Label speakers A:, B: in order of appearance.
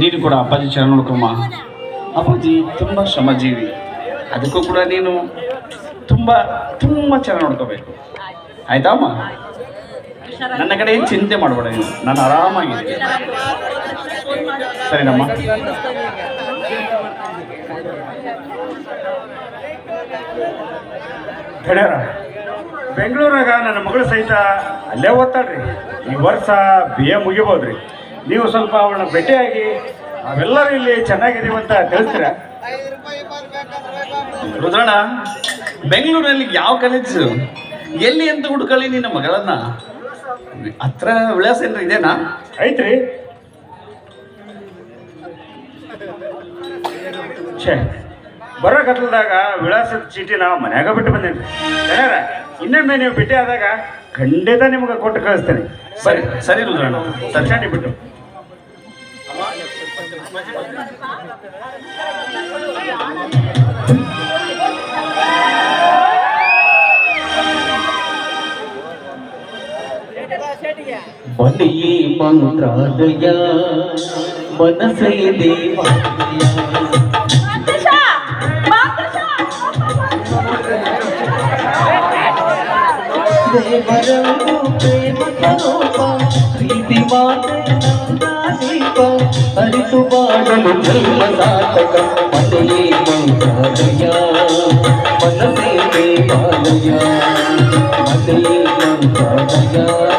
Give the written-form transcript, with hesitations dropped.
A: ನೀನು ಕೂಡ ಅಪ್ಪಾಜಿ ಚೆನ್ನಾಗಿ ನೋಡ್ಕೊಮ್ಮ. ಅಪ್ಪಾಜಿ ತುಂಬ ಶ್ರಮಜೀವಿ, ಅದಕ್ಕೂ ಕೂಡ ನೀನು ತುಂಬ ತುಂಬ ಚೆನ್ನಾಗಿ ನೋಡ್ಕೋಬೇಕು. ಆಯ್ತಾ ಅಮ್ಮ? ನನ್ನ ಕಡೆ ಏನು ಚಿಂತೆ ಮಾಡಬೇಡ ನೀನು, ನಾನು ಆರಾಮಾಗಿದ್ದೀನಿ. ಸರಿನಮ್ಮ?
B: ಗೆಳೆಯರ, ಬೆಂಗಳೂರಾಗ ನನ್ನ ಮಗಳು ಸಹಿತ ಅಲ್ಲೇ ಓದ್ತಾಳ್ರಿ. ಈ ವರ್ಷ BA ಮುಗಿಬೋದ್ರಿ. ನೀವು ಸ್ವಲ್ಪ ಅವಳನ್ನ ಭೇಟಿಯಾಗಿ ನಾವೆಲ್ಲರೂ ಇಲ್ಲಿ ಚೆನ್ನಾಗಿದ್ದೀವಿ ಅಂತ ತಿಳಿಸ್ತೀರಾ?
A: ರುದ್ರಣ್ಣ, ಬೆಂಗಳೂರಲ್ಲಿ ಯಾವ ಕಾಲೇಜು ಎಲ್ಲಿ ಅಂತ ಹುಡುಕಲಿ ನಿನ್ನ ಮಗಳನ್ನ? ಹತ್ರ ವಿಳಾಸ ಏನಾರ ಇದೆನಾ?
B: ಐತ್ರಿ. ಛೇ, ಬರೋ ಗದ್ದಲದಾಗ ವಿಳಾಸದ ಚೀಟಿನ ಮನ್ಯಾಗ ಬಿಟ್ಟು ಬಂದೇನಿ. ಗೆಳೆಯರ, ಇನ್ನೊಮ್ಮೆ ನೀವು ಭೇಟಿ ಆದಾಗ ಖಂಡಿತ ನಿಮ್ಗೆ ಕೊಟ್ಟು ಕಳಿಸ್ತೇನೆ.
A: ಸರಿ ಸರಿ ರುದ್ರಣ್ಣ,
B: ತರ್ಚಾಟಿ ಬಿಟ್ಟು
C: ಬಲಿಯೇ ಮಂತ್ರಾಲಯ ಮನಸೇ ದೇವಾಲಯ. ದೇವರನ್ನು ಪ್ರೇಮ ಸ್ವರೂಪ ಪ್ರೀತಿ ದೀಪ ಅರಿತು ಮಾಡಲು ಧರ್ಮ ಸಾಧಕ. ಮನೆಯೇ ಮಂತ್ರಾಲಯ ಮನಸೇ ದೇವಾಲಯ, ಮನೆಯೇ ಮಂತ್ರಾಲಯ.